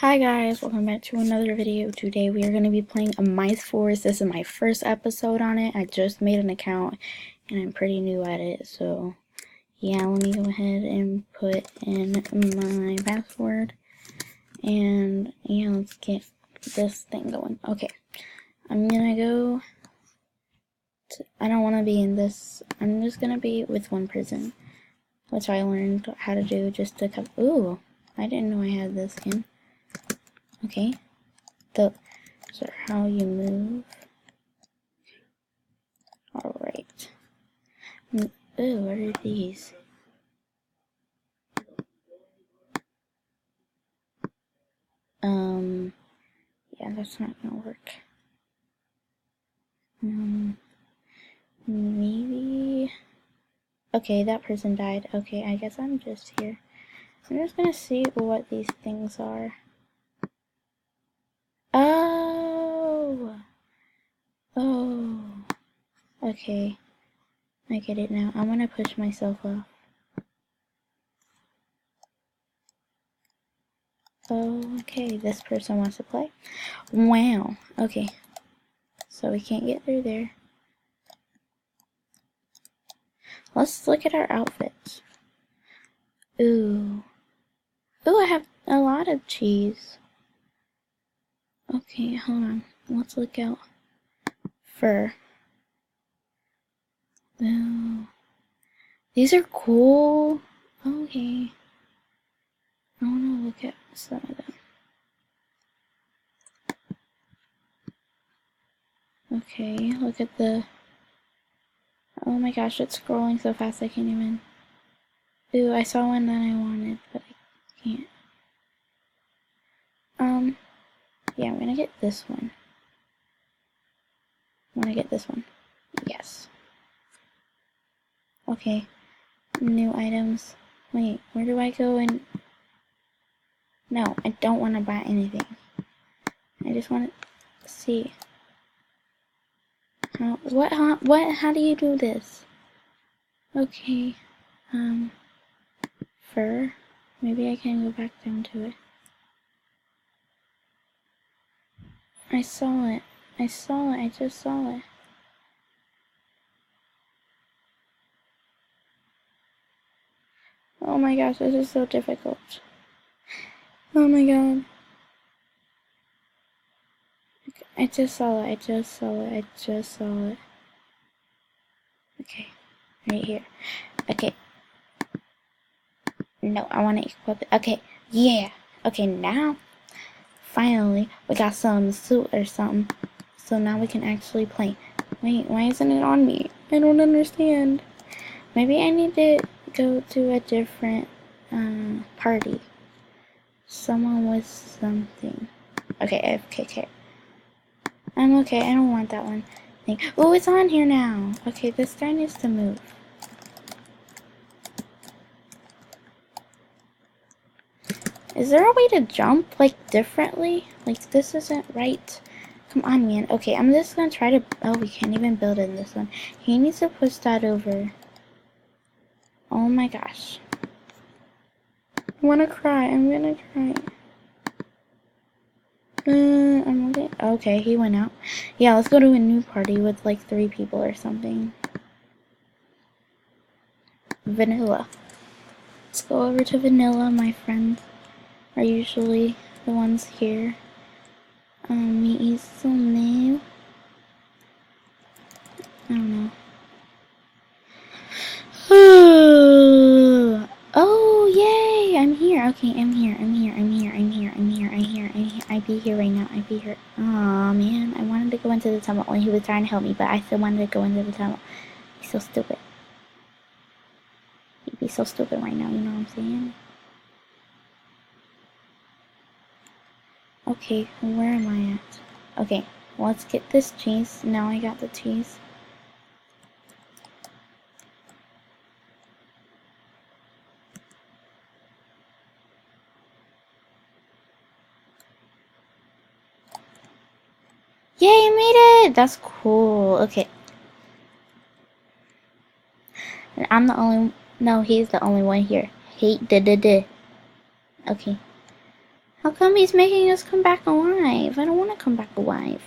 Hi guys, welcome back to another video. Today we are going to be playing a MiceForce. This is my first episode on it. I just made an account and I'm pretty new at it. So yeah, let me go ahead and put in my password. And yeah, let's get this thing going. Okay, I'm going to go to, I don't want to be in this. I'm just going to be with one person, which I learned how to do just to come. Ooh, I didn't know I had this skin. Okay, so how you move. Alright. Ooh, what are these? Yeah, that's not gonna work. Maybe. Okay, that person died. Okay, I guess I'm just here. I'm just gonna see what these things are. Oh! Oh. Okay. I get it now. I'm gonna push myself off. Okay, this person wants to play. Wow. Okay. So we can't get through there. Let's look at our outfits. Ooh. Ooh, I have a lot of cheese. Okay, hold on. Let's look out. Fur. Ooh. These are cool. Okay. I want to look at some of them. Okay, look at the... Oh my gosh, it's scrolling so fast I can't even... Ooh, I saw one that I wanted, but I can't. Yeah, I'm gonna get this one. I wanna get this one. Yes. Okay. New items. Wait, where do I go and... No, I don't want to buy anything. I just want to see. How do you do this? Okay. Fur. Maybe I can go back down to it. I saw it. I just saw it. Oh my gosh, this is so difficult. Oh my god. I just saw it. Okay. Right here. Okay. No, I want to equip it. Okay. Yeah. Okay, now, finally, we got some suit or something. So now we can actually play. Wait, why isn't it on me? I don't understand. Maybe I need to go to a different party. Someone with something. Okay, okay. I'm okay. I don't want that one. Oh, it's on here now. Okay, this guy needs to move. Is there a way to jump, like, differently? Like, this isn't right. Come on, man. Okay, I'm just gonna try to... Oh, we can't even build in this one. He needs to push that over. Oh my gosh. I wanna cry. I'm gonna cry. I'm okay. Okay, he went out. Yeah, let's go to a new party with like 3 people or something. Vanilla. Let's go over to Vanilla. My friends are usually the ones here. Me is so new. I don't know. Oh, yay! I'm here. Okay, I'm here. I be here right now. Aw, man. I wanted to go into the tunnel when he was trying to help me, but I still wanted to go into the tunnel. He's so stupid. He'd be so stupid right now, you know what I'm saying? Okay, where am I at? Okay, let's get this cheese. Now I got the cheese. Yay, I made it! That's cool. Okay. And I'm the only... No, he's the only one here. Okay. How come he's making us come back alive? I don't want to come back alive.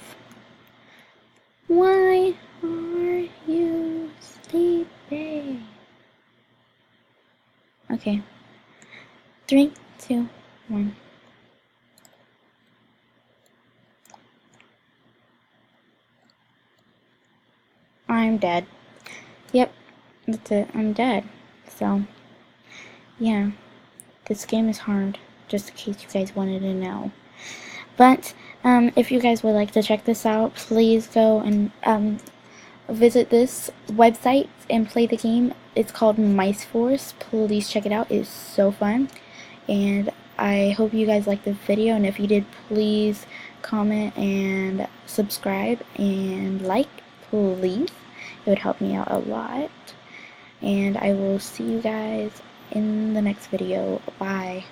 Why are you sleeping? Okay. 3, 2, 1. I'm dead. Yep, that's it. I'm dead. So, yeah. This game is hard, just in case you guys wanted to know. But, if you guys would like to check this out, please go and, visit this website and play the game. It's called MiceForce. Please check it out. It's so fun. And I hope you guys liked the video, and if you did, please comment and subscribe and like, please. It would help me out a lot. And I will see you guys in the next video. Bye.